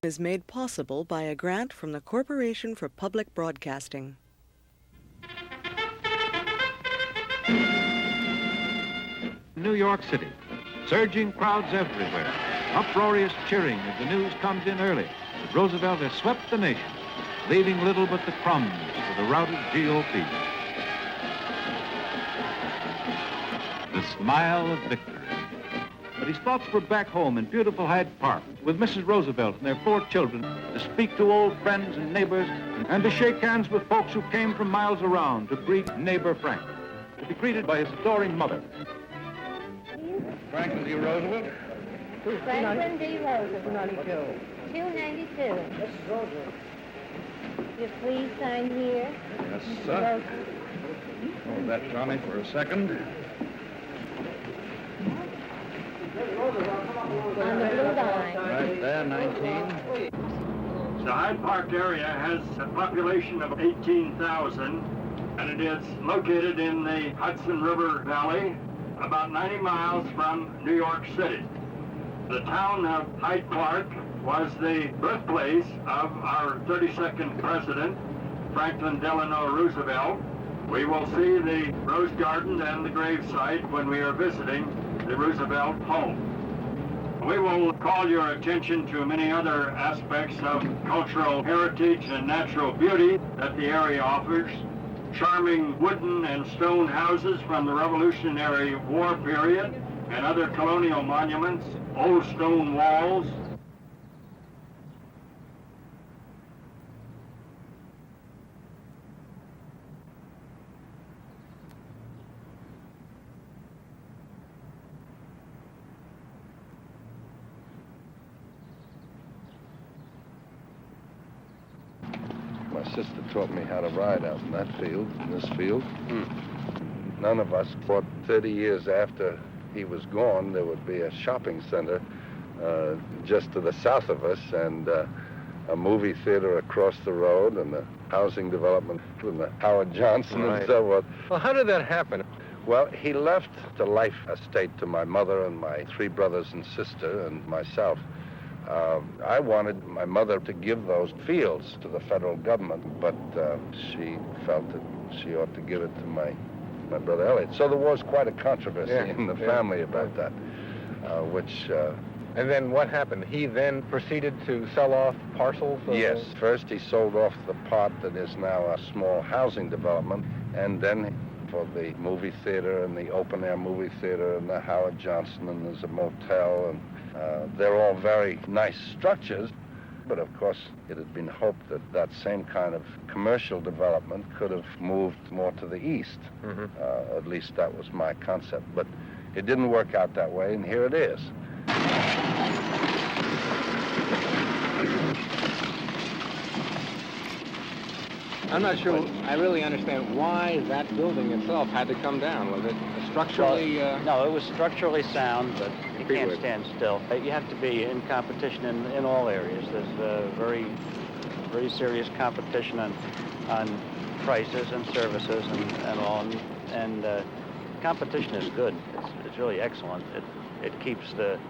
Is made possible by a grant from the Corporation for Public Broadcasting. New York City, surging crowds everywhere, uproarious cheering as the news comes in early that Roosevelt has swept the nation, leaving little but the crumbs for the routed GOP. The smile of victory. But his thoughts were back home in beautiful Hyde Park with Mrs. Roosevelt and their 4 children to speak to old friends and neighbors and to shake hands with folks who came from miles around to greet neighbor Frank, to be greeted by his adoring mother. Franklin D. Roosevelt. Franklin D. Roosevelt. 292. Mrs. Roosevelt. You please sign here. Yes, sir. Hold that, Tommy, for a second. On the blue line. Right there, 19. The Hyde Park area has a population of 18,000, and it is located in the Hudson River Valley, about 90 miles from New York City. The town of Hyde Park was the birthplace of our 32nd president, Franklin Delano Roosevelt. We will see the Rose Garden and the gravesite when we are visiting the Roosevelt home. We will call your attention to many other aspects of cultural heritage and natural beauty that the area offers. Charming wooden and stone houses from the Revolutionary War period and other colonial monuments, old stone walls. My sister taught me how to ride out in that field, in this field. None of us thought 30 years after he was gone, there would be a shopping center just to the south of us and a movie theater across the road and a housing development and the Howard Johnson and so forth. Well, how did that happen? Well, he left the life estate to my mother and my 3 brothers and sister and myself. I wanted my mother to give those fields to the federal government, but she felt that she ought to give it to my brother Elliot. So there was quite a controversy in the family about that, which... And then what happened? He then proceeded to sell off parcels? Yes. First he sold off the part that is now a small housing development, and then for the movie theater and the open-air movie theater and the Howard Johnson, and there's a motel, and they're all very nice structures. But of course, it had been hoped that that same kind of commercial development could have moved more to the east. At least that was my concept. But it didn't work out that way, and here it is. I'm not sure I really understand why that building itself had to come down. Was it structurally... No, it was structurally sound, but you can't stand still. You have to be in competition in all areas. There's very, very serious competition on prices and services and all. And competition is good. It's really excellent. It keeps the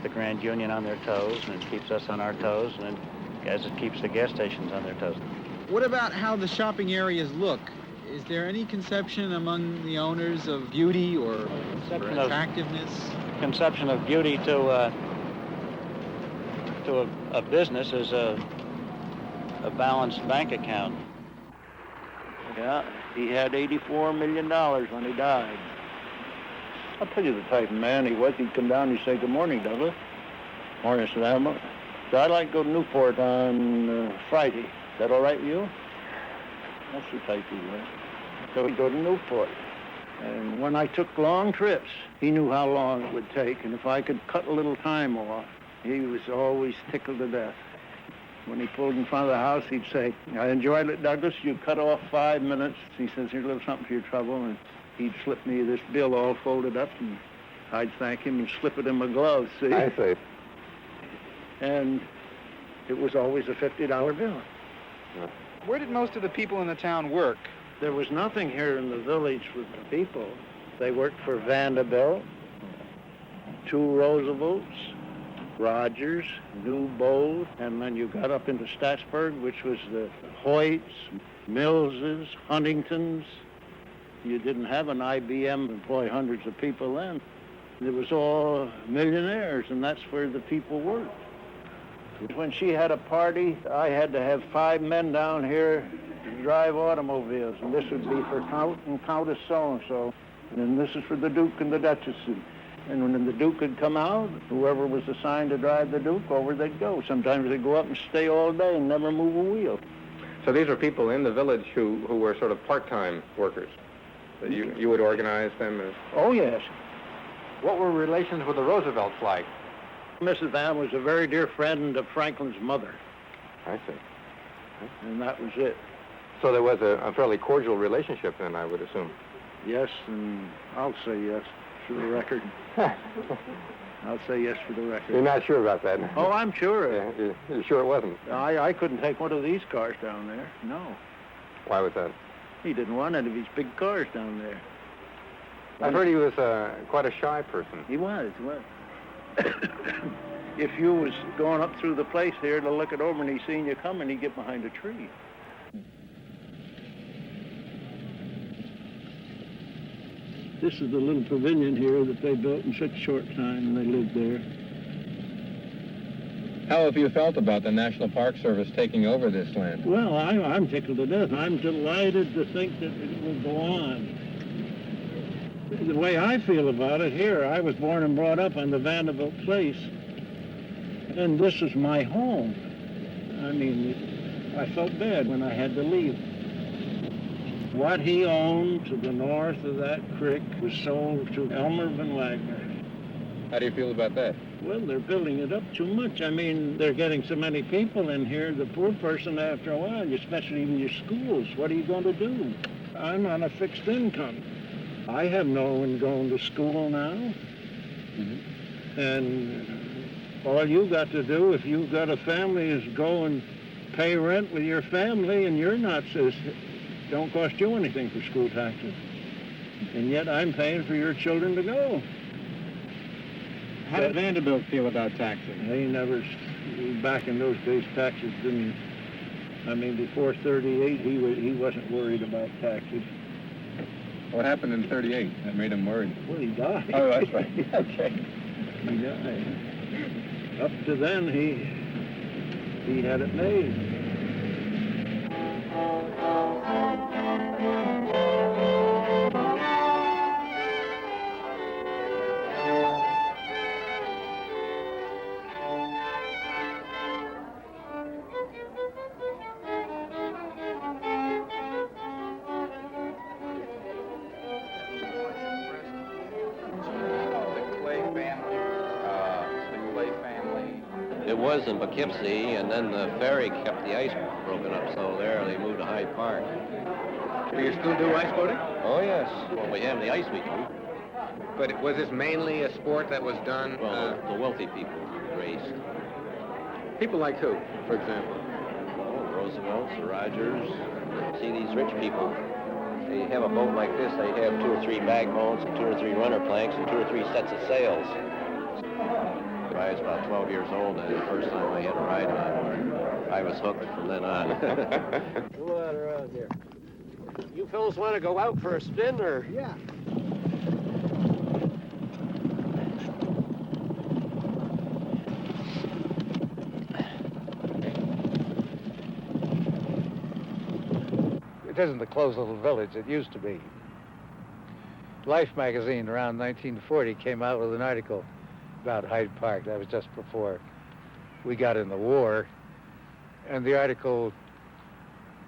Grand Union on their toes, and it keeps us on our toes, and as it keeps the gas stations on their toes. What about how the shopping areas look? Is there any conception among the owners of beauty or attractiveness? Conception of beauty to a business is a balanced bank account. Yeah, he had $84 million when he died. I'll tell you the type of man he was. He'd come down and he'd say, "Good morning, Douglas." Morning, Saddam. So I'd like to go to Newport on Friday. Is that all right with you? That's the type he was. So we'd go to Newport. And when I took long trips, he knew how long it would take. And if I could cut a little time off, he was always tickled to death. When he pulled in front of the house, he'd say, "I enjoyed it, Douglas. You cut off 5 minutes." He says, "Here's a little something for your trouble." And he'd slip me this bill all folded up, and I'd thank him and slip it in my glove, see? I see. And it was always a $50 bill. Where did most of the people in the town work? There was nothing here in the village with the people. They worked for Vanderbilt, 2 Roosevelts, Rogers, New Bow, and then you got up into Statsburg, which was the Hoyts, Millses, Huntingtons. You didn't have an IBM employ hundreds of people then. It was all millionaires, and that's where the people worked. When she had a party, I had to have 5 men down here to drive automobiles, and this would be for Count and Countess so-and-so, and this is for the Duke and the Duchess. And when the Duke would come out, whoever was assigned to drive the Duke, over they'd go. Sometimes they'd go up and stay all day and never move a wheel. So these were people in the village who were sort of part-time workers. You would organize them? Oh, yes. What were relations with the Roosevelts like? Mrs. Van was a very dear friend of Franklin's mother. I see. And that was it. So there was a fairly cordial relationship then, I would assume. Yes, and I'll say yes for the record. I'll say yes for the record. You're not sure about that? Oh, I'm sure. Yeah, you're sure it wasn't? I couldn't take one of these cars down there. No. Why was that? He didn't want any of these big cars down there. I've heard he was quite a shy person. He was. If you was going up through the place here to look it over and he seen you coming, he'd get behind a tree. This is the little pavilion here that they built in such a short time, and they lived there. How have you felt about the National Park Service taking over this land? Well, I'm tickled to death. I'm delighted to think that it will go on. The way I feel about it here, I was born and brought up on the Vanderbilt Place, and this is my home. I mean, I felt bad when I had to leave. What he owned to the north of that creek was sold to Elmer Van Wagner. How do you feel about that? Well, they're building it up too much. I mean, they're getting so many people in here, the poor person after a while, especially in your schools, what are you going to do? I'm on a fixed income. I have no one going to school now. Mm-hmm. And all you got to do, if you've got a family, is go and pay rent with your family, and you're not, don't cost you anything for school taxes. And yet I'm paying for your children to go. How did Vanderbilt feel about taxes? They never, back in those days, taxes didn't, I mean, before 38, he wasn't worried about taxes. What happened in 38 that made him worried? Well, he died. Oh, that's right. Okay. He died. Up to then, he had it made. It was in Poughkeepsie, and then the ferry kept the ice broken up, so there they moved to Hyde Park. Do you still do ice boating? Oh, yes. Well, we have the ice we do. But was this mainly a sport that was done? Well, the wealthy people raced. People like who, for example? Oh, Roosevelt's, the Rogers. See, these rich people, they have a boat like this, they have 2 or 3 backbones, 2 or 3 runner planks, and 2 or 3 sets of sails. I was about 12 years old, and the first time I had a ride on one, I was hooked from then on. Come on around here. You fellas want to go out for a spin, or? Yeah. It isn't the closed little village it used to be. Life magazine around 1940 came out with an article about Hyde Park. That was just before we got in the war. And the article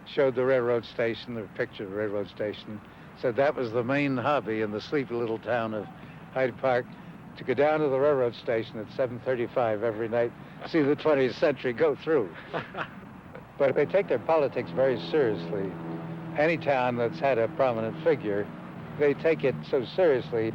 showed the railroad station, the picture of the railroad station, said that was the main hobby in the sleepy little town of Hyde Park, to go down to the railroad station at 7:35 every night, see the 20th century go through. But they take their politics very seriously. Any town that's had a prominent figure, they take it so seriously.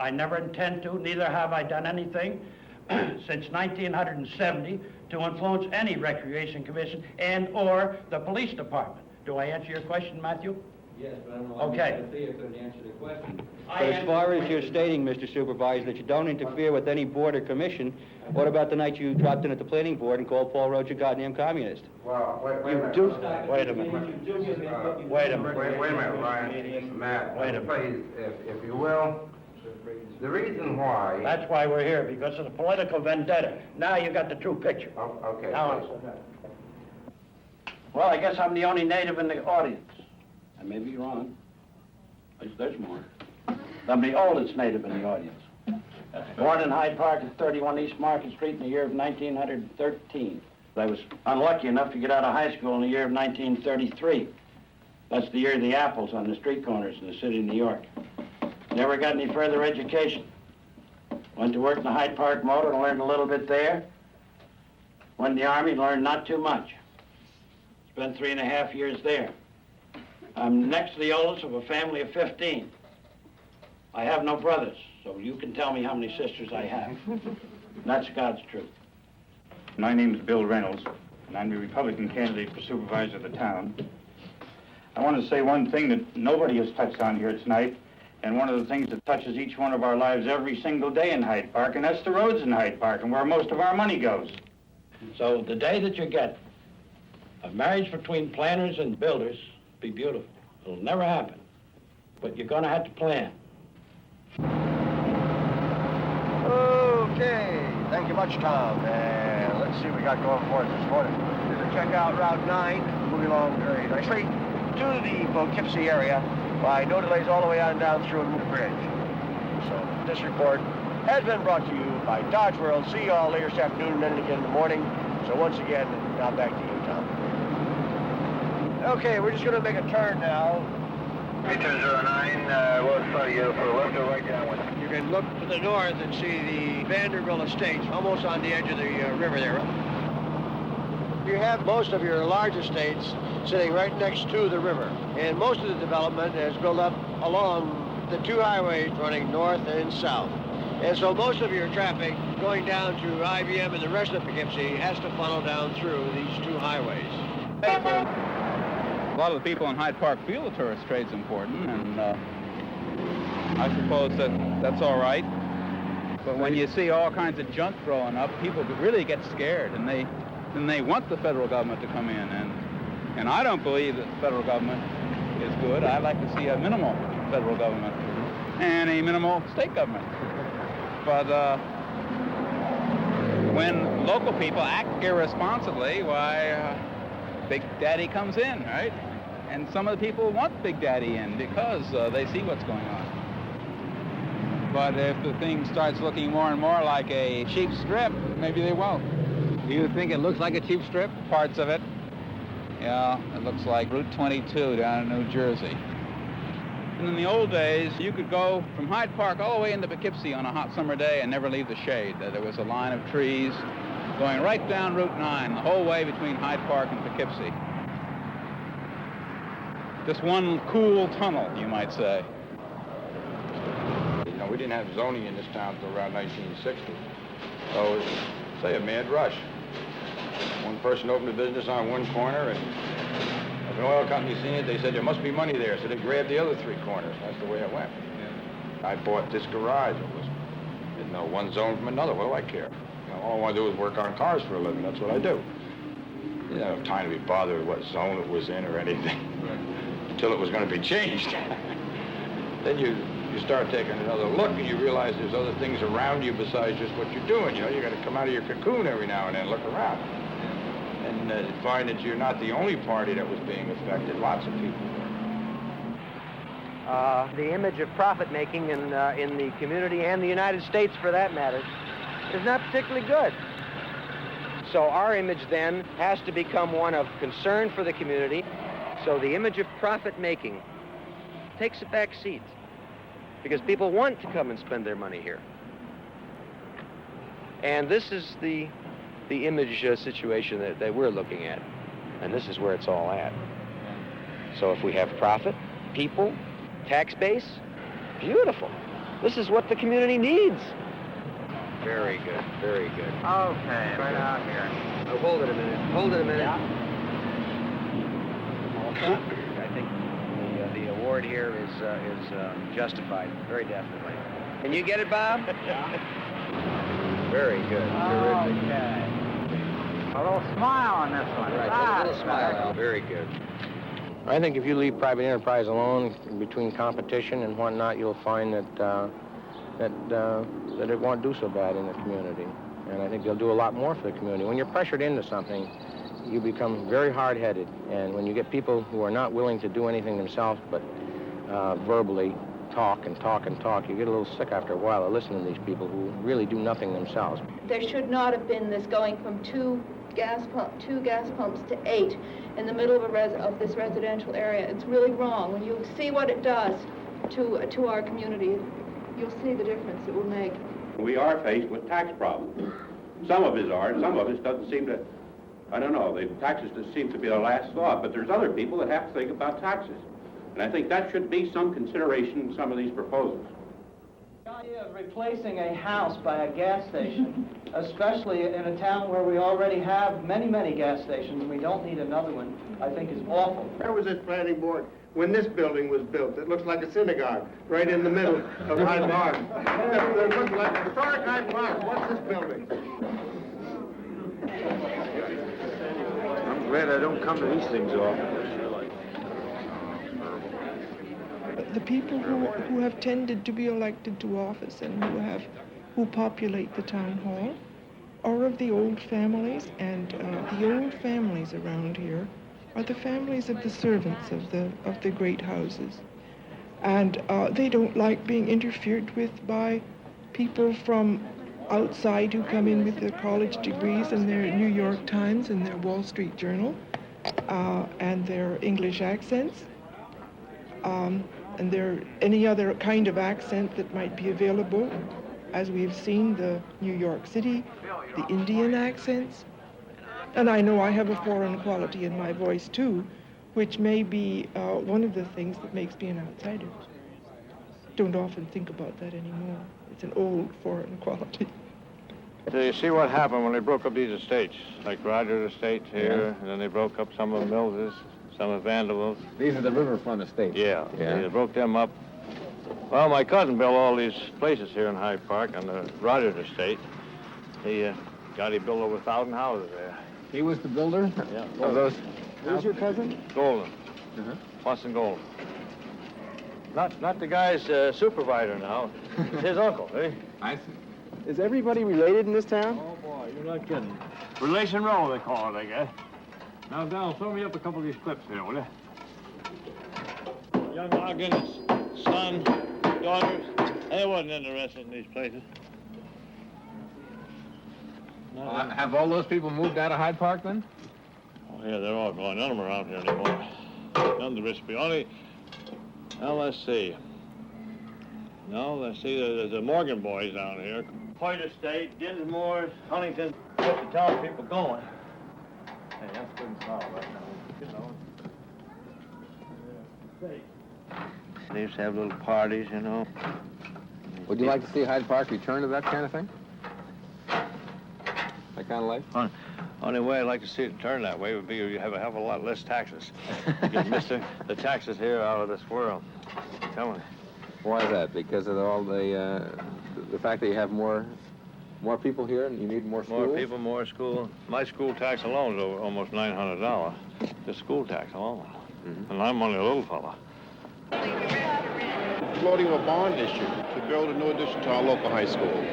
I never intend to, neither have I done anything since 1970 to influence any recreation commission and or the police department. Do I answer your question, Matthew? Yes, but I don't know Okay. why Mr. Thea couldn't answer the question. But as far as you're stating, Mr. Supervisor, that you don't interfere with any board or commission, what about the night you dropped in at the planning board and called Paul Roach a goddamn communist? Well, wait a minute. Wait a minute. Wait a minute. Wait a minute, Ryan. Matt, Wait a minute. please, if you will, the reason why... That's why we're here, because of the political vendetta. Now you got the true picture. Okay. Now, well, I guess I'm the only native in the audience. I may be wrong. There's more. I'm the oldest native in the audience. Born in Hyde Park at 31 East Market Street in the year of 1913. I was unlucky enough to get out of high school in the year of 1933. That's the year of the apples on the street corners in the city of New York. Never got any further education. Went to work in the Hyde Park Motor and learned a little bit there. Went in the Army, learned not too much. Spent 3.5 years there. I'm next to the oldest of a family of 15. I have no brothers, so you can tell me how many sisters I have. That's God's truth. My name is Bill Reynolds, and I'm the Republican candidate for supervisor of the town. I want to say one thing that nobody has touched on here tonight, and one of the things that touches each one of our lives every single day in Hyde Park, and that's the roads in Hyde Park and where most of our money goes. So the day that you get a marriage between planners and builders be beautiful. It'll never happen, but you're gonna have to plan. Okay, thank you much, Tom. And let's see what we got going for us this morning. We're going to check out Route 9, moving along very nicely to the Poughkeepsie area by no delays all the way on down through the bridge. So this report has been brought to you by Dodge World. See you all later this afternoon and then again in the morning. So once again, now back to you, Tom. Okay, we're just going to make a turn now. 3209, we'll tell you for left or right downwind. You can look to the north and see the Vanderbilt Estates, almost on the edge of the river there. You have most of your large estates sitting right next to the river. And most of the development is built up along the two highways running north and south. And so most of your traffic going down to IBM and the rest of Poughkeepsie has to funnel down through these two highways. A lot of the people in Hyde Park feel the tourist trade's important, and I suppose that's all right. But when you see all kinds of junk growing up, people really get scared, and they want the federal government to come in. And I don't believe that the federal government is good. I'd like to see a minimal federal government and a minimal state government. But when local people act irresponsibly, why, Big Daddy comes in, right? And some of the people want Big Daddy in because they see what's going on. But if the thing starts looking more and more like a cheap strip, maybe they won't. Do you think it looks like a cheap strip? Parts of it. Yeah, it looks like Route 22 down in New Jersey. And in the old days, you could go from Hyde Park all the way into Poughkeepsie on a hot summer day and never leave the shade. There was a line of trees going right down Route 9, the whole way between Hyde Park and Poughkeepsie. Just one cool tunnel, you might say. You know, we didn't have zoning in this town until around 1960. So it was, say, a mad rush. One person opened a business on one corner, and if an oil company seen it, they said there must be money there, so they grabbed the other three corners. That's the way it went. I bought this garage. Didn't know one zone from another. What do I care? You know, all I want to do is work on cars for a living. That's what I do. You didn't have time to be bothered with what zone it was in or anything until it was going to be changed. Then you start taking another look and you realize there's other things around you besides just what you're doing. You know, you got to come out of your cocoon every now and then, look around. And find that you're not the only party that was being affected. Lots of people were. The image of profit-making in the community and the United States, for that matter, is not particularly good. So our image then has to become one of concern for the community. So the image of profit-making takes a back seat because people want to come and spend their money here. And this is the image situation that we're looking at. And this is where it's all at. So if we have profit, people, tax base, beautiful. This is what the community needs. Very good, very good. Okay, right out here. Oh, hold it a minute. Hold it a minute. Yeah. I think the board here is justified, very definitely. Can you get it, Bob? Yeah. Very good. Okay. A little smile on this one. Right, a little smile, Al. Very good. I think if you leave private enterprise alone between competition and whatnot, you'll find that it won't do so bad in the community. And I think they'll do a lot more for the community. When you're pressured into something, you become very hard-headed. And when you get people who are not willing to do anything themselves but verbally talk and talk and talk, you get a little sick after a while of listening to these people who really do nothing themselves. There should not have been this going from two gas pumps to 8 in the middle of this residential area. It's really wrong. When you see what it does to our community, you'll see the difference it will make. We are faced with tax problems. Some of us are, some of us doesn't seem to, I don't know, the taxes just seem to be the last thought, but there's other people that have to think about taxes. And I think that should be some consideration in some of these proposals. The idea of replacing a house by a gas station, especially in a town where we already have many, many gas stations, and we don't need another one, I think is awful. Where was this planning board when this building was built? It looks like a synagogue right in the middle of Hyde Park. It looks like historic Hyde Park. What's this building? I'm glad I don't come to these things often. The people who have tended to be elected to office and who populate the town hall are of the old families, and the old families around here are the families of the servants of the great houses. And they don't like being interfered with by people from outside who come in with their college degrees and their New York Times and their Wall Street Journal and their English accents. And there any other kind of accent that might be available, as we've seen the New York City, the Indian accents. And I know I have a foreign quality in my voice too, which may be one of the things that makes me an outsider. Don't often think about that anymore. It's an old foreign quality. So you see what happened when they broke up these estates, like Rogers Estate here, and then they broke up some of Mills's, some of Vanderbilt's. These are the riverfront estates. Yeah. They broke them up. Well, my cousin built all these places here in Hyde Park on the Rogers Estate. He built over 1,000 houses there. He was the builder? Yeah. Of those? Who's your cousin? Golden. Watson Golden. Not the guy's supervisor now. It's his uncle, eh? I see. Is everybody related in this town? Oh, boy, you're not kidding. Relation row, they call it, I guess. Now, Donald, throw me up a couple of these clips here, will you? Young Ogden's son, daughters, they wasn't interested in these places. Have all those people moved out of Hyde Park then? Oh, yeah, they're all gone. None of them around here anymore. None of the rich people. Only, well, let's see. No, let's see, there's the Morgan boys down here. Point Estate, Dinsmore, Huntington, get the town people going. Hey, that's good and solid right now. You know. They used to have little parties, you know. Would you like to see Hyde Park return to that kind of thing? That kind of life? Only way I'd like to see it turn that way would be you have a hell of a lot less taxes. Because the taxes here are out of this world. I'm telling you. Why is that? Because of all the fact that you have more people here and you need more schools? More people, more school. My school tax alone is over almost $900. Just school tax alone. Mm-hmm. And I'm only a little fella. Floating a bond issue to build a new addition to our local high school.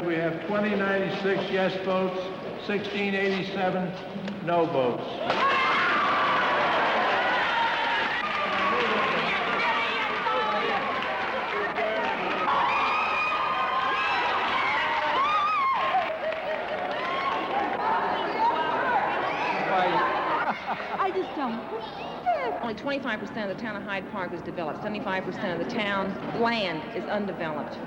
We have 2096 yes votes, 1687 no votes. I just don't. Only 25% of the town of Hyde Park is developed. 75% of the town land is undeveloped.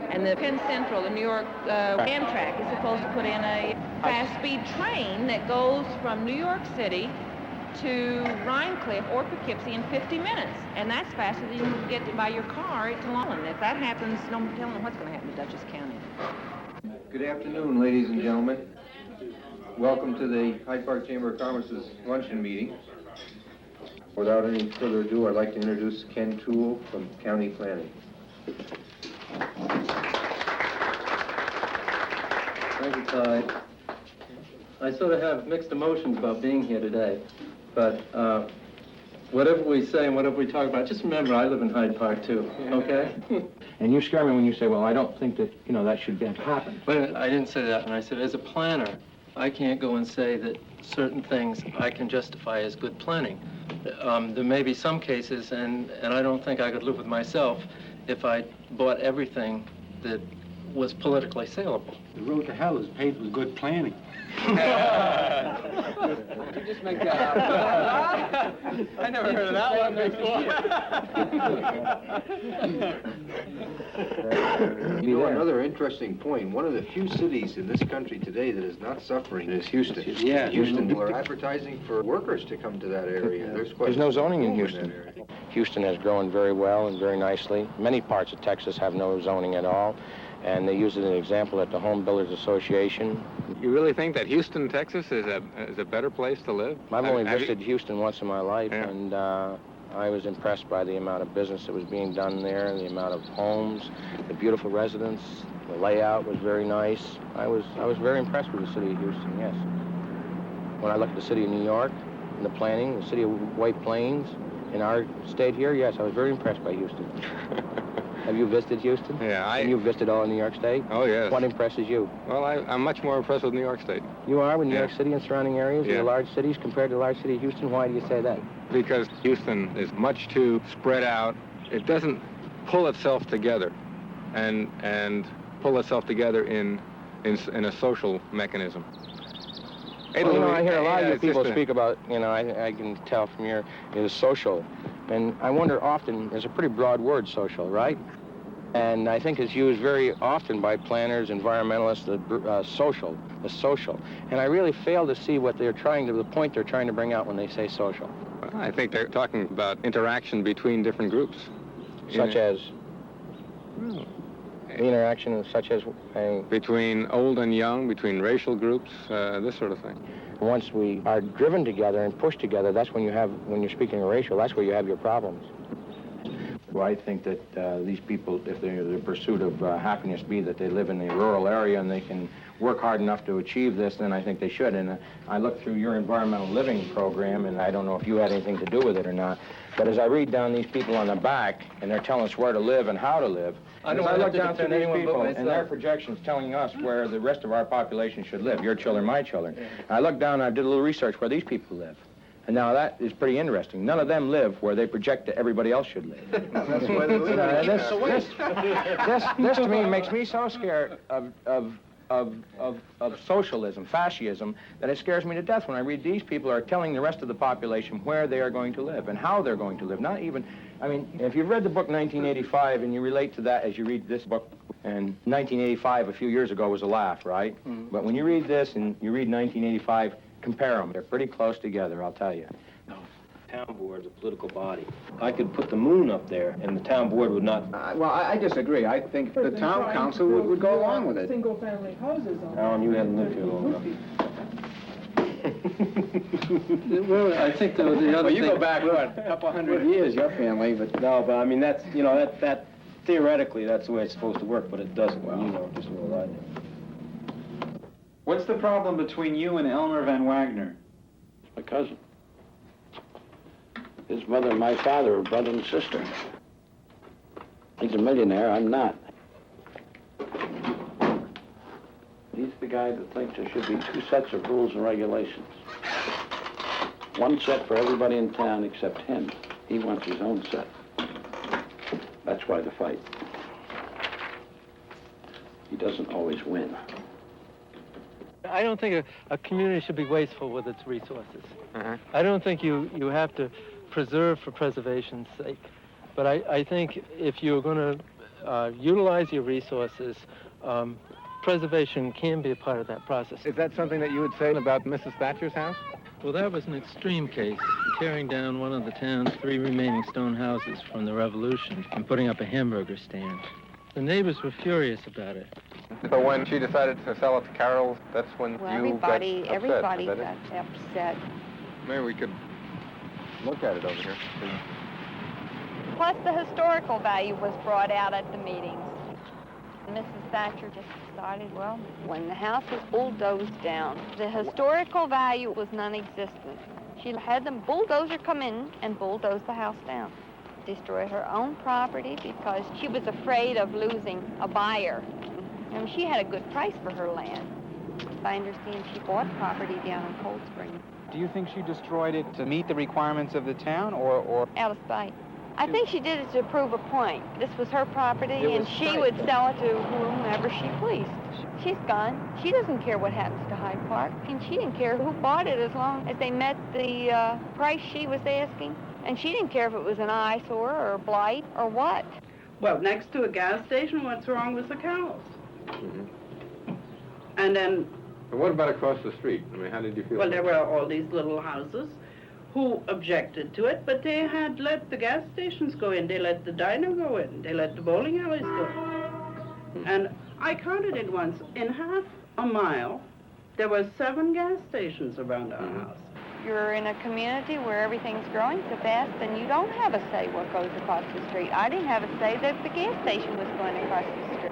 And the Penn Central, the New York Amtrak, is supposed to put in a fast-speed train that goes from New York City to Rhinecliff or Poughkeepsie in 50 minutes. And that's faster than you can get by your car to London. If that happens, no telling what's going to happen to Dutchess County. Good afternoon, ladies and gentlemen. Welcome to the Hyde Park Chamber of Commerce's luncheon meeting. Without any further ado, I'd like to introduce Ken Toole from County Planning. Thank you, Clyde. I sort of have mixed emotions about being here today, but whatever we say and whatever we talk about, just remember I live in Hyde Park too, okay? And you scare me when you say, well, I don't think that, that should happen. But I didn't say that, and I said, as a planner, I can't go and say that certain things I can justify as good planning. There may be some cases, and I don't think I could live with myself if I bought everything that was politically saleable. The road to hell is paved with good planning. Did you just make that up? I never heard of that one before. Another interesting point, one of the few cities in this country today that is not suffering is Houston. Yeah. Houston, we're advertising for workers to come to that area. There's no zoning in Houston. Houston has grown very well and very nicely. Many parts of Texas have no zoning at all, and they use it as an example at the Home Builders Association. You really think that Houston, Texas is a better place to live? I've only visited Houston once in my life, and I was impressed by the amount of business that was being done there, the amount of homes, the beautiful residents. The layout was very nice. I was very impressed with the city of Houston, yes. When I looked at the city of New York, and the planning, the city of White Plains, in our state here, yes, I was very impressed by Houston. Have you visited Houston? Yeah, And you've visited all of New York State? Oh, yes. What impresses you? Well, I'm much more impressed with New York State. You are with New York City and surrounding areas, Yeah. the large cities compared to the large city of Houston? Why do you say that? Because Houston is much too spread out. It doesn't pull itself together and pull itself together in a social mechanism. Well, I hear a lot of you people speak about, I can tell from your, is social. And I wonder often, there's a pretty broad word, social, right? And I think it's used very often by planners, environmentalists, the social. And I really fail to see what the point they're trying to bring out when they say social. Well, I think they're talking about interaction between different groups. Such as? The interaction such as? Between old and young, between racial groups, this sort of thing. Once we are driven together and pushed together, that's when you're speaking of racial, that's where you have your problems. Well, I think that these people, if their pursuit of happiness be that they live in a rural area and they can work hard enough to achieve this, then I think they should. And I looked through your environmental living program, and I don't know if you had anything to do with it or not, but as I read down these people on the back, and they're telling us where to live and how to live, I look down through these people and their projections telling us where the rest of our population should live, your children, my children. I looked down and I did a little research where these people live. And now that is pretty interesting. None of them live where they project that everybody else should live. That's why they live. This to me makes me so scared of socialism, fascism, that it scares me to death when I read these people are telling the rest of the population where they are going to live and how they're going to live. Not even, if you've read the book 1985 and you relate to that as you read this book, and 1985 a few years ago was a laugh, right? Mm-hmm. But when you read this and you read 1985, compare them. They're pretty close together, I'll tell you. No, town board's a political body. I could put the moon up there, and the town board would not... Well, I disagree. I think the town council would go along with it. Single-family houses on Alan, you haven't lived here long enough. Well, I think the other Well, you thing... go back, what, a couple hundred years, your family, but... No, but I mean, that's, that theoretically, that's the way it's supposed to work, but it doesn't. Well, you know just as well as I do. What's the problem between you and Elmer Van Wagner? My cousin. His mother and my father are brother and sister. He's a millionaire, I'm not. He's the guy that thinks there should be two sets of rules and regulations. One set for everybody in town except him. He wants his own set. That's why the fight. He doesn't always win. I don't think a community should be wasteful with its resources. I don't think you have to preserve for preservation's sake. But I think if you're going to utilize your resources, preservation can be a part of that process. Is that something that you would say about Mrs. Thatcher's house? Well, that was an extreme case, tearing down one of the town's 3 remaining stone houses from the Revolution and putting up a hamburger stand. The neighbors were furious about it. So when she decided to sell it to Carol, that's when Well, you everybody got upset, got is that it? upset. Maybe we could look at it over here. Plus, the historical value was brought out at the meetings. Mrs. Thatcher just decided, well, when the house was bulldozed down, the historical value was non-existent. She had the bulldozer come in and bulldoze the house down. Destroy her own property because she was afraid of losing a buyer. I mean, she had a good price for her land. I understand she bought property down in Cold Spring. Do you think she destroyed it to meet the requirements of the town, or... Out of spite. I think she did it to prove a point. This was her property, and she spite, would though. sell it to whomever she pleased. She's gone. She doesn't care what happens to Hyde Park, and she didn't care who bought it as long as they met the price she was asking. And she didn't care if it was an eyesore or a blight or what. Well, next to a gas station, what's wrong with the cows? And then, And what about across the street? I mean, how did you feel? well, there were all these little houses who objected to it, but they had let the gas stations go in, they let the diner go in, they let the bowling alleys go in. And I counted it once, in half a mile, there were 7 gas stations around our house. You're in a community where everything's growing so fast, and you don't have a say what goes across the street. I didn't have a say that the gas station was going across the street.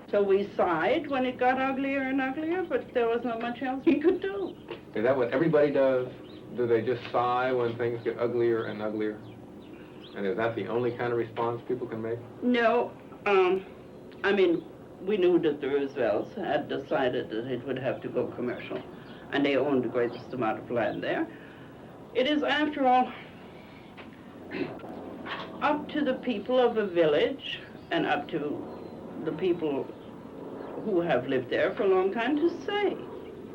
So we sighed when it got uglier and uglier, but there was not much else we could do. Is that what everybody does? Do they just sigh when things get uglier and uglier? And is that the only kind of response people can make? No, I mean, we knew that the Roosevelts had decided that it would have to go commercial, and they owned the greatest amount of land there. It is, after all, up to the people of a village and up to the people who have lived there for a long time to say.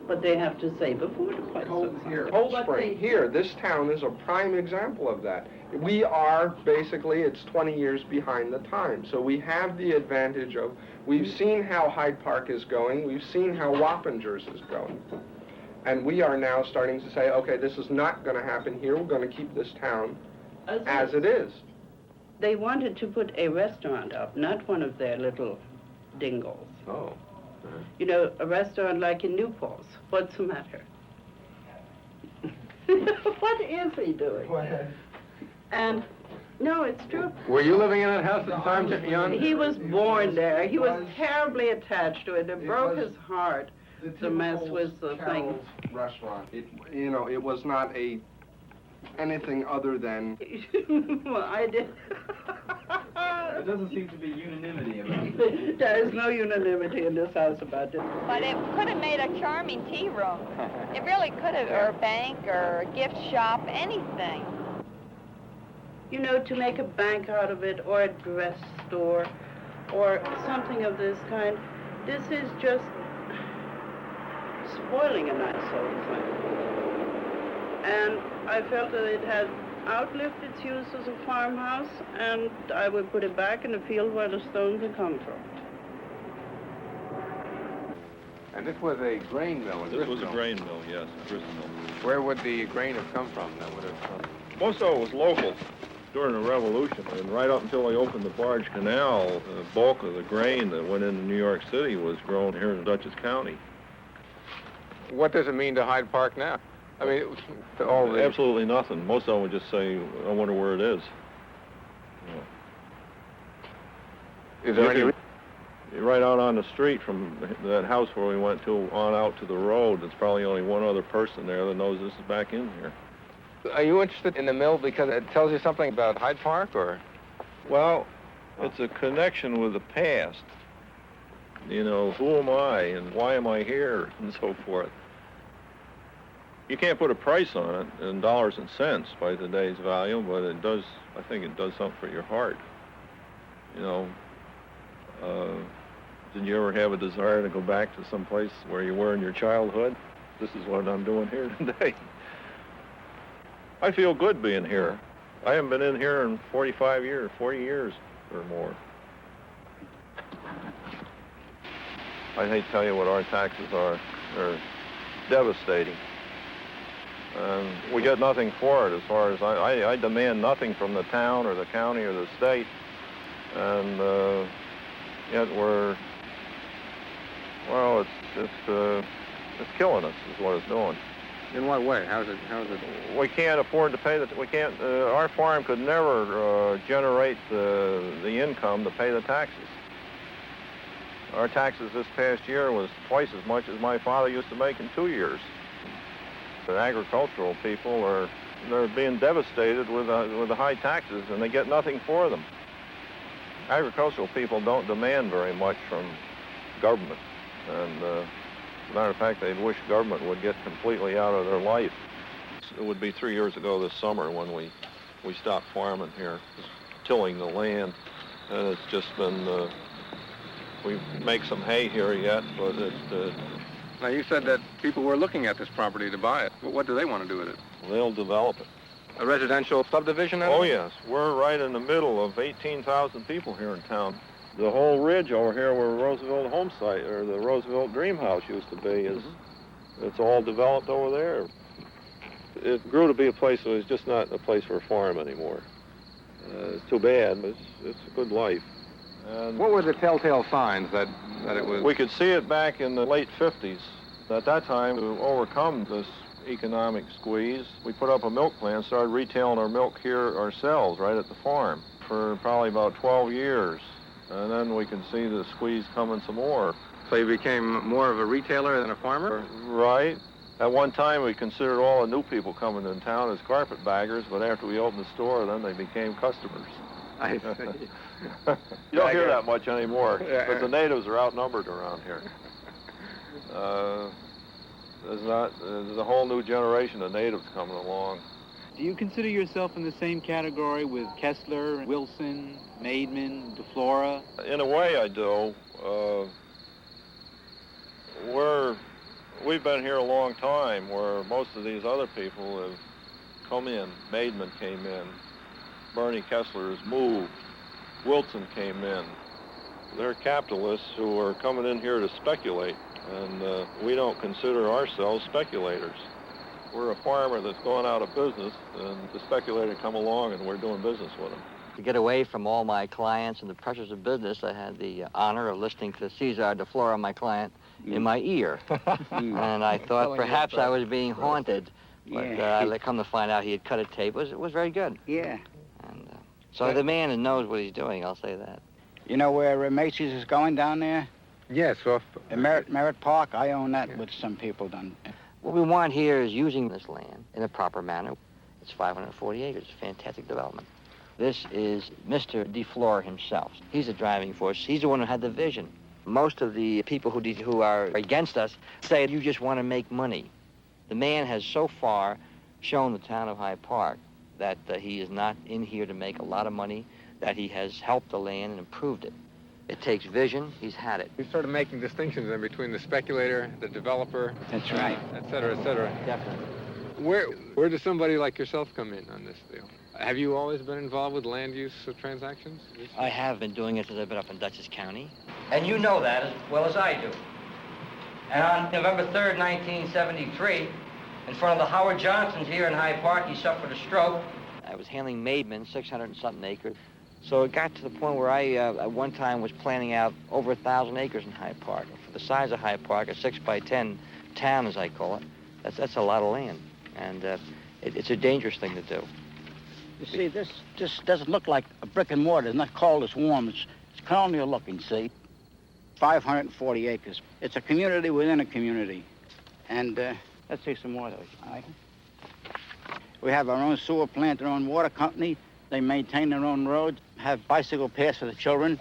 But they have to say before the place. Cold Spring, here, this town is a prime example of that. We are, basically, it's 20 years behind the time. So we have the advantage of, we've seen how Hyde Park is going, we've seen how Wappingers is going. And we are now starting to say, okay, this is not going to happen here, we're going to keep this town as it is. They wanted to put a restaurant up, not one of their little dingles. Oh. You know, a restaurant like in New Paltz. What's the matter? What is he doing? And, no, it's true. Were you living in that house at the time, Jan? He was born there. He was terribly attached to it. It broke his heart to mess with the thing. Carol's restaurant. It was not anything other than... Well, I did. There doesn't seem to be unanimity about it. There is no unanimity in this house about it. But it could have made a charming tea room. It really could have, or a bank, or a gift shop, anything. You know, to make a bank out of it, or a dress store, or something of this kind, this is just spoiling a nice old thing. And I felt that it had outlived its use as a farmhouse, and I would put it back in the field where the stones had come from. And this was a grain mill in This was a Gristmill. grain mill, yes, a grist mill. Where would the grain have come from? That would have Most of it was local during the Revolution, and right up until they opened the Barge Canal, the bulk of the grain that went into New York City was grown here in Dutchess County. What does it mean to Hyde Park now? I mean, all the... Absolutely nothing. Most of them would just say, I wonder where it is. Is there any... Right out on the street from that house where we went to on out to the road, there's probably only one other person there that knows this is back in here. Are you interested in the mill because it tells you something about Hyde Park, or? Well, it's a connection with the past. You know, who am I and why am I here and so forth. You can't put a price on it in dollars and cents by today's value, but it does, I think it does something for your heart. You know, did you ever have a desire to go back to some place where you were in your childhood? This is what I'm doing here today. I feel good being here. I haven't been in here in 40 years or more. I hate to tell you what our taxes are. They're devastating. And we get nothing for it as far as I demand nothing from the town or the county or the state. And yet we're Well, it's killing us, is what it's doing. In what way? How is it? We can't afford to pay we can't, our farm could never generate the income to pay the taxes. Our taxes this past year was twice as much as my father used to make in 2 years. The agricultural people they're being devastated with the high taxes, and they get nothing for them. Agricultural people don't demand very much from government, and as a matter of fact, they wish government would get completely out of their life. It would be 3 years ago this summer when we stopped farming here, tilling the land, and it's just been, we make some hay here yet, but it's... Now, you said that people were looking at this property to buy it. What do they want to do with it? They'll develop it. A residential subdivision? Oh, yes. We're right in the middle of 18,000 people here in town. The whole ridge over here where Roosevelt home site, or the Roosevelt Dream House used to be, it's all developed over there. It grew to be a place that was just not a place for a farm anymore. It's too bad, but it's a good life. And what were the telltale signs that it was... We could see it back in the late 50s. At that time, to overcome this economic squeeze, we put up a milk plant, started retailing our milk here ourselves, right at the farm, for probably about 12 years. And then we could see the squeeze coming some more. So you became more of a retailer than a farmer? Right. At one time, we considered all the new people coming in town as carpetbaggers, but after we opened the store, then they became customers. I see. You don't hear that much anymore, but the natives are outnumbered around here. There's a whole new generation of natives coming along. Do you consider yourself in the same category with Kessler, Wilson, Maidman, DeFlora? In a way, I do. We've been here a long time, where most of these other people have come in. Maidman came in. Bernie Kessler has moved. Wilson came in. They're capitalists who are coming in here to speculate, and we don't consider ourselves speculators. We're a farmer that's going out of business, and the speculator come along, and we're doing business with them. To get away from all my clients and the pressures of business, I had the honor of listening to Cesar DeFlora, my client, in my ear. And I thought perhaps I was being haunted, but I come to find out he had cut a tape. It was very good. Yeah. And so the man knows what he's doing, I'll say that. You know where Macy's is going down there? Yes, off... Merritt Park. I own that with some people done. What we want here is using this land in a proper manner. It's 540 acres, fantastic development. This is Mr. DeFlora himself. He's the driving force. He's the one who had the vision. Most of the people who are against us say you just want to make money. The man has so far shown the town of Hyde Park that he is not in here to make a lot of money, that he has helped the land and improved it. It takes vision. He's had it. You're sort of making distinctions then between the speculator, the developer. That's right. Et cetera, et cetera. Definitely. Where does somebody like yourself come in on this deal? Have you always been involved with land use transactions? I have been doing it since I've been up in Dutchess County. And you know that as well as I do. And on November 3rd, 1973, in front of the Howard Johnsons here in Hyde Park, he suffered a stroke. I was handling Maidman, 600 and something acres. So it got to the point where I, at one time, was planning out over 1,000 acres in Hyde Park. For the size of Hyde Park, a 6x10 town, as I call it, that's a lot of land. And it's a dangerous thing to do. You see, this doesn't look like a brick and mortar. It's not cold, it's warm. It's colonial looking, see? 540 acres. It's a community within a community. And let's see some more of those. All right. We have our own sewer plant, our own water company. They maintain their own roads, have bicycle paths for the children.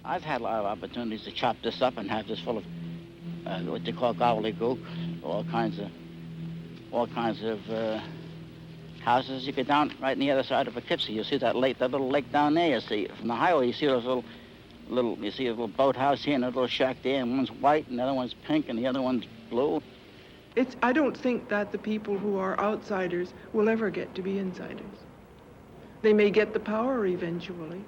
I've had a lot of opportunities to chop this up and have this full of what they call gobbledygook, all kinds of houses. You get down right on the other side of Poughkeepsie. You see that little lake down there. You see from the highway. You see those you see a little boathouse here and a little shack there, and one's white and the other one's pink and the other one's blue. I don't think that the people who are outsiders will ever get to be insiders. They may get the power eventually,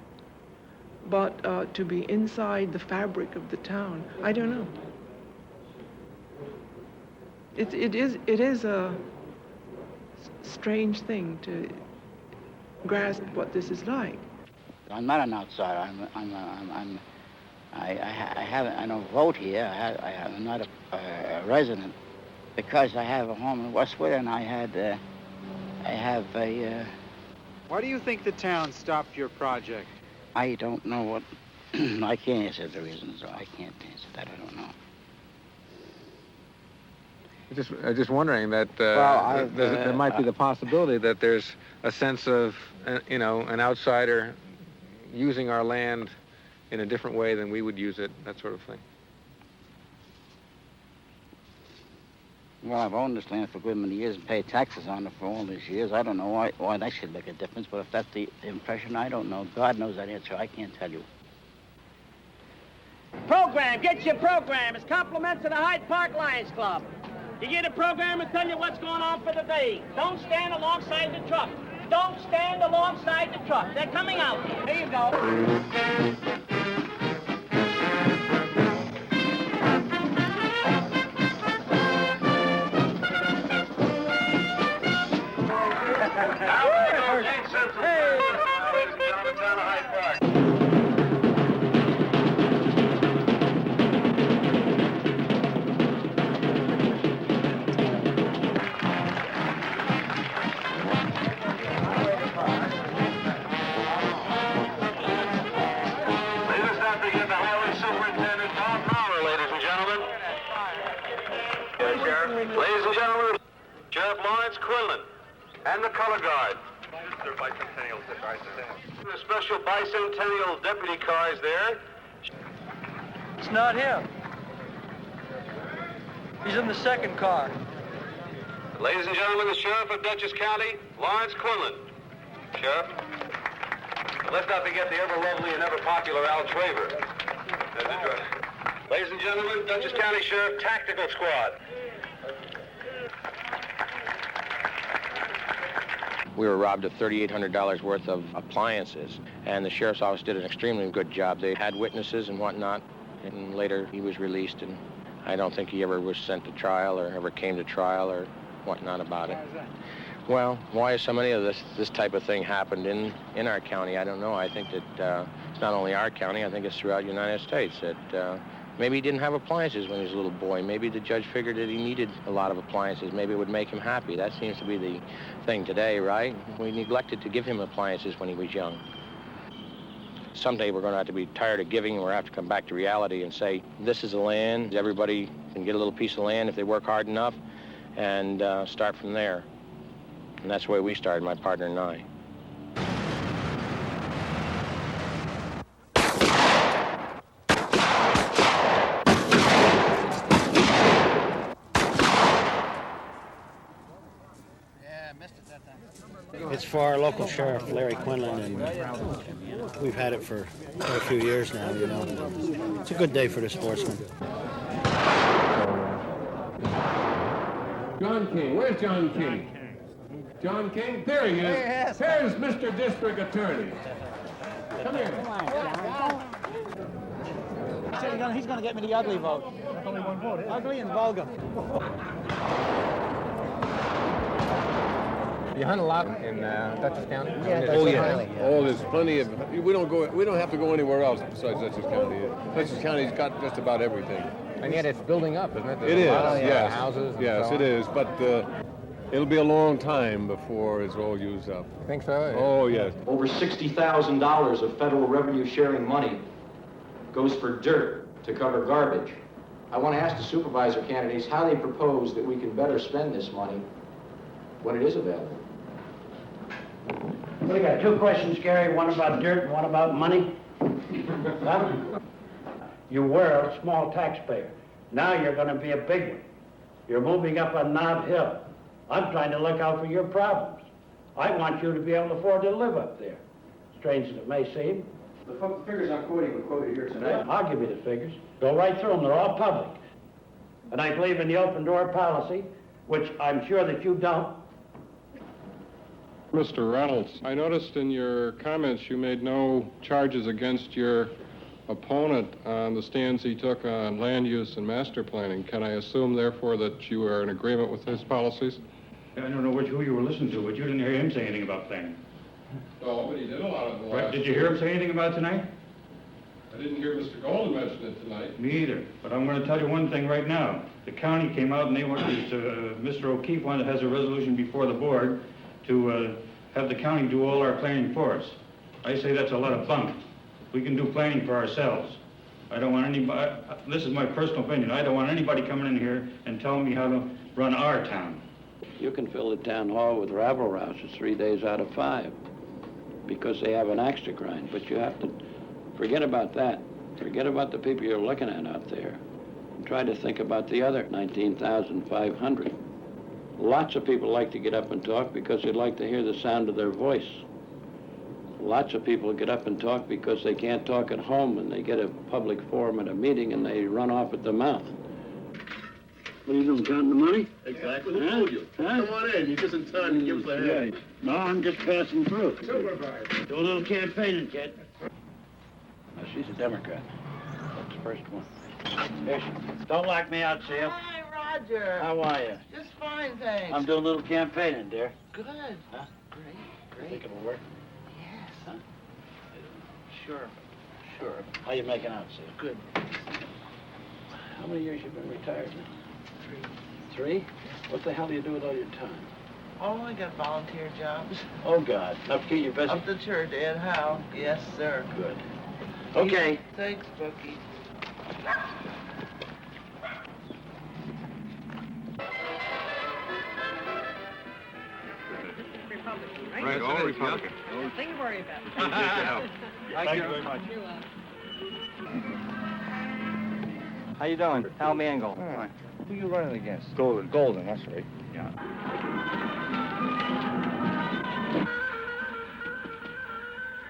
but to be inside the fabric of the town, I don't know. It is a strange thing to grasp what this is like. I'm not an outsider. I don't vote here. I'm not a resident because I have a home in Westwood, and I have a. Why do you think the town stopped your project? I don't know what. I can't answer the reasons. I can't answer that. I don't know. Just wondering that Well, there might be the possibility that there's a sense of, you know, an outsider using our land in a different way than we would use it, that sort of thing. Well, I've owned this land for a good many years and paid taxes on it for all these years. I don't know why that should make a difference, but if that's the impression, I don't know. God knows that answer. I can't tell you. Program, get your program. It's compliments of the Hyde Park Lions Club. You get a program and tell you what's going on for the day. Don't stand alongside the truck. Don't stand alongside the truck. They're coming out. There you go. Ladies and gentlemen, Sheriff Lawrence Quinlan and the color guard. The special bicentennial deputy car is there. It's not him. He's in the second car. Ladies and gentlemen, the Sheriff of Dutchess County, Lawrence Quinlan. Sheriff. And let's not forget the ever-lovely and ever-popular Al Traver. That's the address. Ladies and gentlemen, Dutchess County Sheriff Tactical Squad. We were robbed of $3,800 worth of appliances, and the sheriff's office did an extremely good job. They had witnesses and whatnot, and later he was released, and I don't think he ever was sent to trial or ever came to trial or whatnot about it. Well, why so many of this type of thing happened in our county, I don't know. I think that it's not only our county, I think it's throughout the United States, that maybe he didn't have appliances when he was a little boy. Maybe the judge figured that he needed a lot of appliances. Maybe it would make him happy. That seems to be the thing today, right? We neglected to give him appliances when he was young. Someday we're going to have to be tired of giving, and we're going to have to come back to reality and say, this is the land. Everybody can get a little piece of land if they work hard enough, and start from there. And that's the way we started, my partner and I. It's for our local sheriff, Larry Quinlan, and we've had it for a few years now, you know. It's a good day for the sportsmen. John King. Where's John King? John King? There he is. Here's Mr. District Attorney. Come here. Come on, John. He's going to get me the ugly vote. Only one vote, ugly and vulgar. You hunt a lot in Dutchess County? Yeah, oh yeah. Oh, there's plenty of. We don't have to go anywhere else besides Dutchess County. Dutchess County's got just about everything. And yet it's building up, isn't it? It is. Yes. Houses. And yes, so it is. But it'll be a long time before it's all used up. Think so? Oh yes. Over $60,000 of federal revenue sharing money goes for dirt to cover garbage. I want to ask the supervisor candidates how they propose that we can better spend this money when it is available. We got two questions, Gary, one about dirt and one about money. Huh? You were a small taxpayer. Now you're going to be a big one. You're moving up on Nob Hill. I'm trying to look out for your problems. I want you to be able to afford to live up there. Strange as it may seem. The figures I'm quoting were quoted here tonight. I'll give you the figures. Go right through them. They're all public. And I believe in the open door policy, which I'm sure that you don't. Mr. Reynolds, I noticed in your comments you made no charges against your opponent on the stands he took on land use and master planning. Can I assume, therefore, that you are in agreement with his policies? I don't know who you were listening to, but you didn't hear him say anything about planning. Oh, but he did a lot of the Did you hear him say anything about tonight? I didn't hear Mr. Golden mention it tonight. Me either. But I'm going to tell you one thing right now. The county came out and they wanted Mr. O'Keefe has a resolution before the board to have the county do all our planning for us. I say that's a lot of bunk. We can do planning for ourselves. I don't want anybody, this is my personal opinion, I don't want anybody coming in here and telling me how to run our town. You can fill the town hall with rabble-rousers 3 days out of 5 because they have an axe to grind. But you have to forget about that. Forget about the people you're looking at out there. And try to think about the other 19,500. Lots of people like to get up and talk because they'd like to hear the sound of their voice. Lots of people get up and talk because they can't talk at home and they get a public forum at a meeting and they run off at the mouth. What are you doing, counting the money? Exactly. Who told you? Huh? Come on in. You're just in time to give us a hand. No, I'm just passing through. Supervisor. Do a little campaigning, kid. Now, she's a Democrat. That's the first one. There she. Don't lock me out, Seal. Hi, Roger. How are you? Just fine, thanks. I'm doing a little campaigning, dear. Good. Huh? Great. Think it'll work? Yes. Huh? Sure. Sure. How you making out, Seal? Good. How many years you been retired now? 3? What the hell do you do with all your time? Oh, I got volunteer jobs. Oh, God. Enough to keep you busy? Up the church, Ed Howe. Yes, sir. Good. Okay. Thanks, Bucky. Republican, right? All Republican. Nothing to worry about. Appreciate your help. Thank you very much. How you doing? Hal Mangle. Right. Who you running against? Golden. Golden, that's right. Yeah.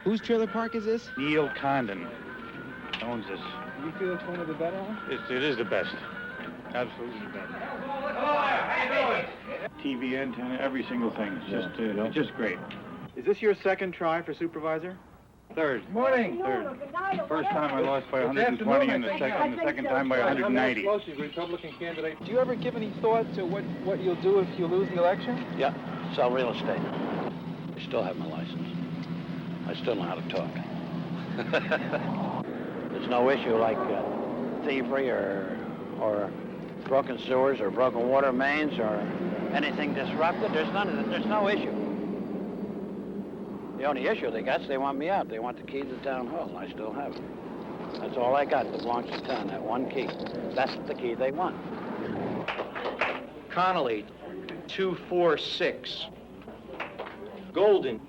Whose trailer park is this? Neil Condon owns this. Do you feel it's one of the better ones? It is the best. Absolutely the best. TV antenna, every single thing. It's just great. Is this your second try for supervisor? Third. Morning. Third. First time I lost by 120 and the second time by 190. Republican candidate. Do you ever give any thought to what you'll do if you lose the election? Yeah. Sell real estate. I still have my license. I still know how to talk. There's no issue like thievery or broken sewers or broken water mains or anything disrupted. There's none of it. There's no issue. The only issue they got is they want me out. They want the key to the town hall, and I still have it. That's all I got that belongs to town, that one key. That's the key they want. Connolly, 246. Golden,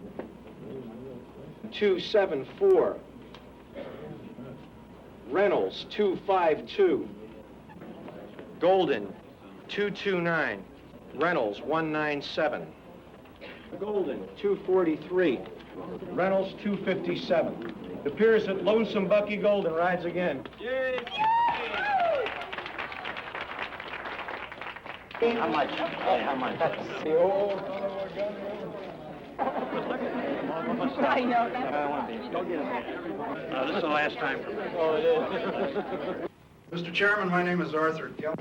274. Reynolds, 252. Golden, 229. Reynolds, 197. Golden, 243. Reynolds, 257. It appears that Lonesome Bucky Golden rides again. How much? Hey, how much? I know This is the last time for me. Oh, it is. Mr. Chairman, my name is Arthur Gell.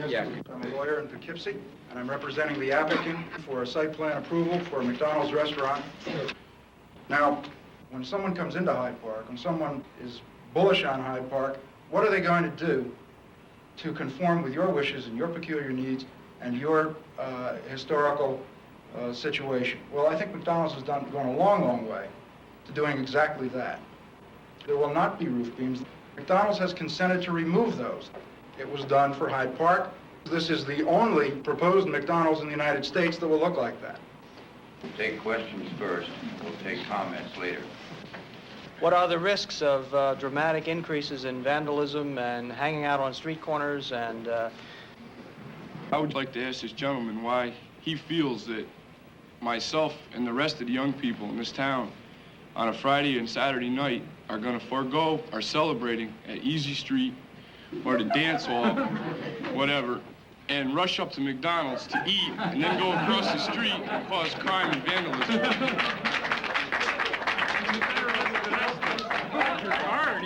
Yeah. I'm a lawyer in Poughkeepsie, and I'm representing the applicant for a site plan approval for a McDonald's restaurant. Now, when someone comes into Hyde Park, when someone is bullish on Hyde Park, what are they going to do to conform with your wishes and your peculiar needs and your historical situation? Well, I think McDonald's has gone a long, long way to doing exactly that. There will not be roof beams. McDonald's has consented to remove those. It was done for Hyde Park. This is the only proposed McDonald's in the United States that will look like that. We'll take questions first. We'll take comments later. What are the risks of dramatic increases in vandalism and hanging out on street corners and... I would like to ask this gentleman why he feels that myself and the rest of the young people in this town on a Friday and Saturday night are going to forego our celebrating at Easy Street or the dance hall, whatever, and rush up to McDonald's to eat and then go across the street and cause crime and vandalism.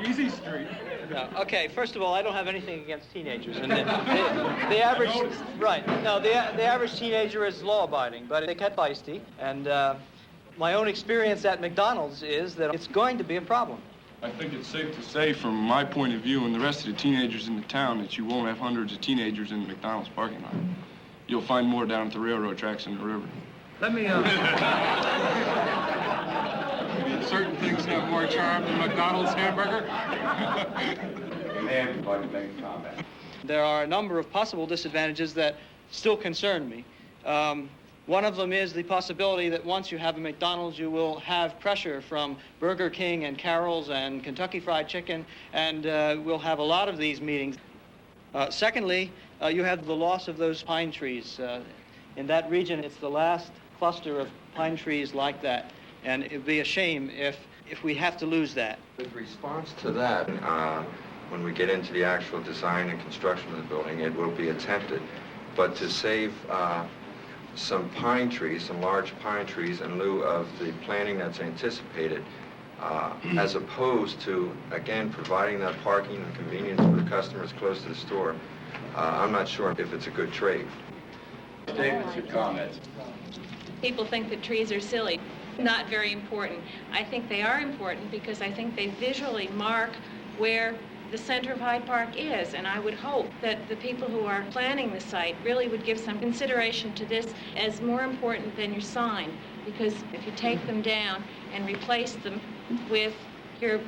Easy Street. No, okay, first of all, I don't have anything against teenagers. And the average, right, no, the average teenager is law-abiding, but they get feisty. And my own experience at McDonald's is that it's going to be a problem. I think it's safe to say, from my point of view and the rest of the teenagers in the town, that you won't have hundreds of teenagers in the McDonald's parking lot. You'll find more down at the railroad tracks and the river. Let me, Certain things have more charm than McDonald's hamburger. Ma'am, would like to make a comment. There are a number of possible disadvantages that still concern me. One of them is the possibility that once you have a McDonald's, you will have pressure from Burger King and Carol's and Kentucky Fried Chicken, and we'll have a lot of these meetings. Secondly, you have the loss of those pine trees. In that region, it's the last cluster of pine trees like that, and it'd be a shame if we have to lose that. With response to that, when we get into the actual design and construction of the building, it will be attempted. But to save some pine trees, some large pine trees, in lieu of the planting that's anticipated, as opposed to, again, providing that parking and convenience for the customers close to the store, I'm not sure if it's a good trade. Statements or comments? People think that trees are silly, not very important. I think they are important because I think they visually mark where the center of Hyde Park is, and I would hope that the people who are planning the site really would give some consideration to this as more important than your sign, because if you take them down and replace them with your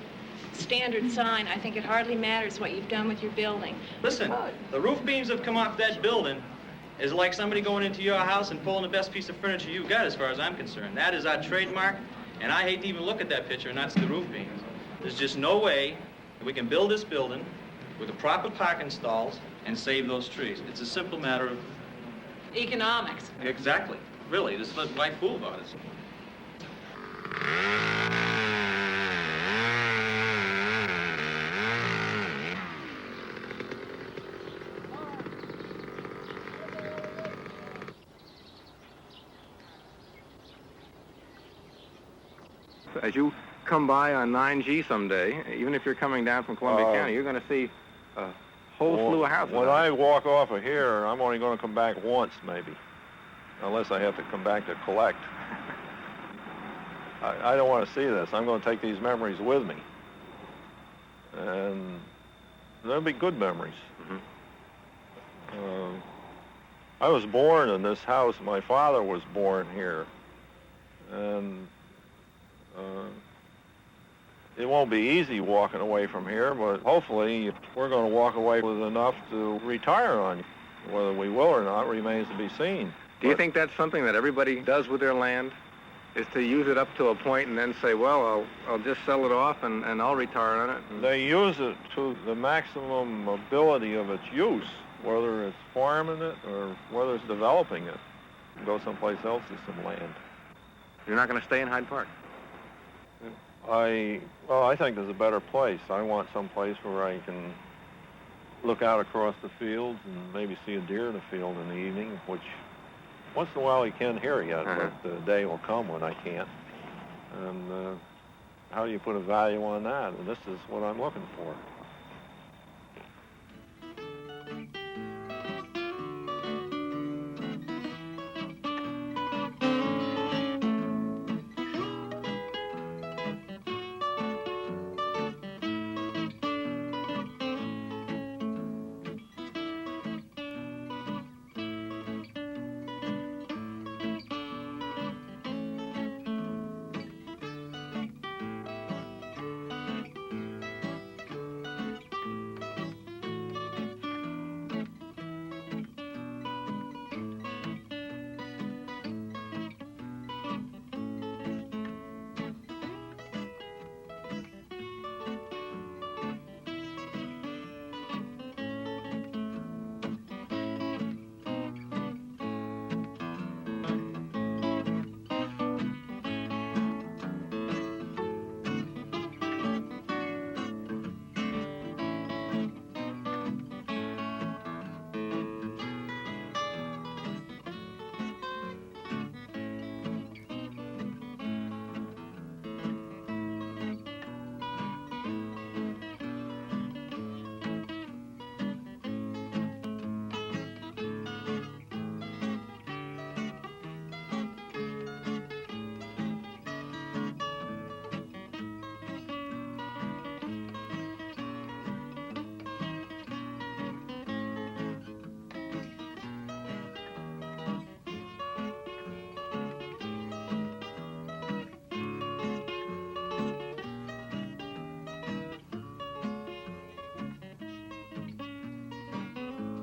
standard sign, I think it hardly matters what you've done with your building. Listen, the roof beams that come off that building is like somebody going into your house and pulling the best piece of furniture you've got, as far as I'm concerned. That is our trademark, and I hate to even look at that picture, and that's the roof beams. There's just no way that we can build this building with the proper parking stalls and save those trees. It's a simple matter of... Economics. Exactly. Really, this is why fool about it. As you come by on 9G someday, even if you're coming down from Columbia County, you're going to see a whole slew of houses. When I walk off of here, I'm only going to come back once, maybe, unless I have to come back to collect. I don't want to see this. I'm going to take these memories with me. And they'll be good memories. I was born in this house. My father was born here. And it won't be easy walking away from here, but hopefully we're going to walk away with enough to retire on. Whether we will or not remains to be seen. Do you think that's something that everybody does with their land, is to use it up to a point and then say, well, I'll just sell it off and I'll retire on it? They use it to the maximum ability of its use, whether it's farming it or whether it's developing it. Go someplace else with some land. You're not going to stay in Hyde Park? I think there's a better place. I want some place where I can look out across the fields and maybe see a deer in the field in the evening, which once in a while you can hear yet, but the day will come when I can't. And how do you put a value on that? And this is what I'm looking for.